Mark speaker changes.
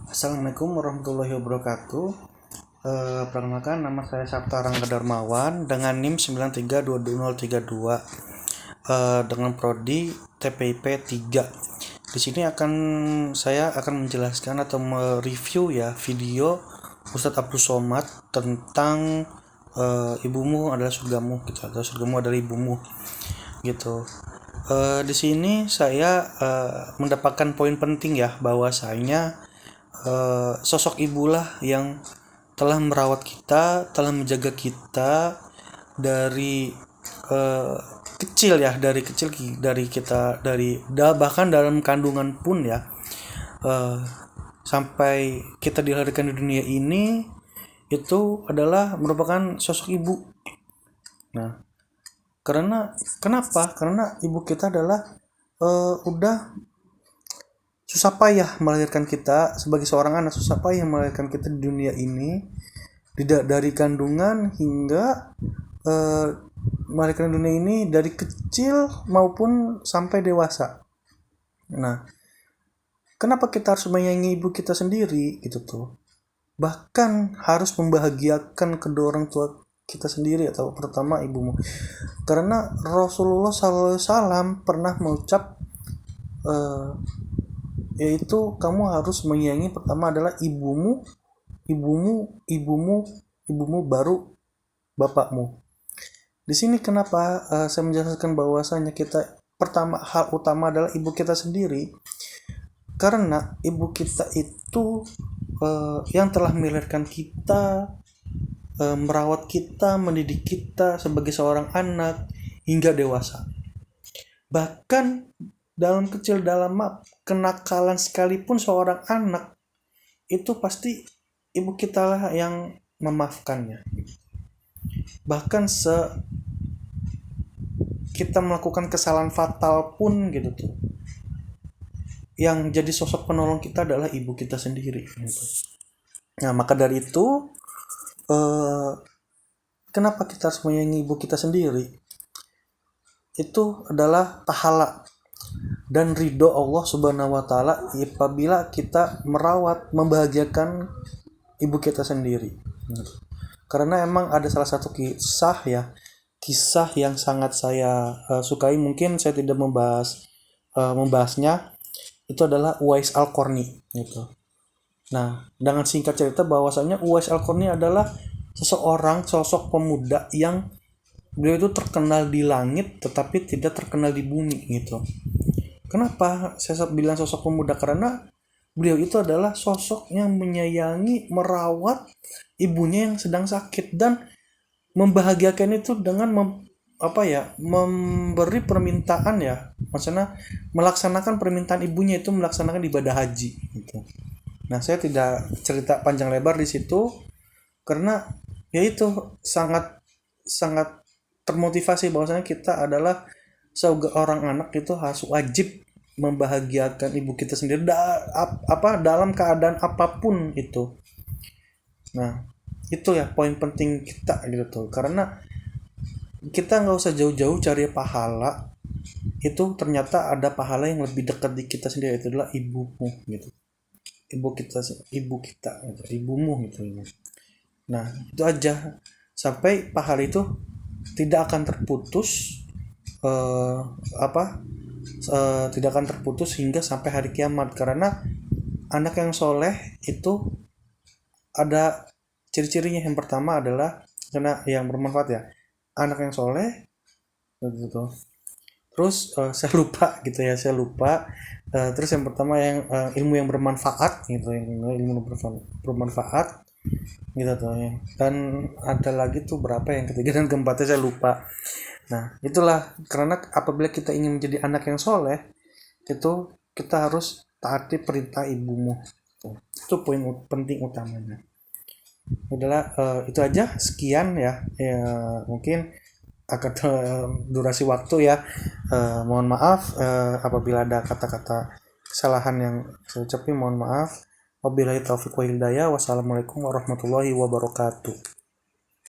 Speaker 1: Assalamualaikum warahmatullahi wabarakatuh. Perkenalkan, nama saya Sabta Rangga Darmawan dengan NIM 9322032 dengan prodi TPIP 3. Di sini saya akan menjelaskan atau mereview ya video Ustadz Abdul Somad tentang ibumu adalah surgamu gitu, atau surgamu adalah ibumu gitu. Di sini saya mendapatkan poin penting ya, bahwasanya sosok ibulah yang telah merawat kita, telah menjaga kita dari kecil ya, dari kita bahkan dalam kandungan pun ya, sampai kita dilahirkan di dunia ini, itu adalah merupakan sosok ibu. Nah, kenapa? Karena ibu kita adalah udah susah payah melahirkan kita sebagai seorang anak, susah payah melahirkan kita di dunia ini, tidak dari kandungan hingga melahirkan dunia ini dari kecil maupun sampai dewasa. Nah, kenapa kita harus menyayangi ibu kita sendiri gitu tuh? Bahkan harus membahagiakan kedua orang tua kita sendiri, atau pertama ibumu. Karena Rasulullah SAW pernah mengucap yaitu kamu harus menyayangi pertama adalah ibumu baru bapakmu. Di sini kenapa saya menjelaskan bahwasanya kita pertama, hal utama adalah ibu kita sendiri, karena ibu kita itu yang telah melahirkan kita, merawat kita, mendidik kita sebagai seorang anak hingga dewasa. Bahkan dalam kenakalan sekalipun seorang anak, itu pasti ibu kita lah yang memaafkannya. Bahkan kita melakukan kesalahan fatal pun gitu tuh, yang jadi sosok penolong kita adalah ibu kita sendiri gitu. Nah, maka dari itu kenapa kita harus menyayangi ibu kita sendiri? Itu adalah pahala dan ridho Allah Subhanahu wa Ta'ala apabila kita merawat, membahagiakan ibu kita sendiri. Karena emang ada salah satu kisah yang sangat saya sukai. Mungkin saya tidak membahasnya. Itu adalah Uwais Al-Qarni gitu. Nah, dengan singkat cerita bahwasanya Uwais Al-Qarni adalah sosok pemuda yang beliau itu terkenal di langit tetapi tidak terkenal di bumi gitu. Kenapa saya bilang sosok pemuda? Karena beliau itu adalah sosok yang menyayangi, merawat ibunya yang sedang sakit, dan membahagiakan itu dengan memberi permintaan ya, maksudnya melaksanakan permintaan ibunya itu, melaksanakan ibadah haji gitu. Nah, saya tidak cerita panjang lebar di situ karena ya itu sangat termotivasi bahwasanya kita adalah seorang anak itu harus wajib membahagiakan ibu kita sendiri dalam keadaan apapun itu. Nah, itu ya poin penting kita gitu tuh, karena kita nggak usah jauh-jauh cari pahala, itu ternyata ada pahala yang lebih dekat di kita sendiri, itu adalah ibumu gitu, ibu kita gitu, ibumu gitu. Nah, itu aja, sampai pahala itu tidak akan terputus tidak akan terputus hingga sampai hari kiamat. Karena anak yang soleh itu ada ciri-cirinya. Yang pertama adalah karena yang bermanfaat ya, anak yang soleh gitu. Terus saya lupa. Terus yang pertama yang ilmu yang bermanfaat gitu, ilmu bermanfaat gitu tuh ya. Dan ada lagi tuh berapa yang ketiga dan keempatnya saya lupa. Nah, itulah karena apabila kita ingin menjadi anak yang soleh, itu kita harus taati perintah ibumu. Itu poin penting utamanya. Adalah itu aja, sekian ya, mungkin akan durasi waktu ya. Mohon maaf apabila ada kata-kata kesalahan yang saya ucapin, mohon maaf. Wabillahi taufiq wal hidayah. Wassalamualaikum warahmatullahi wabarakatuh.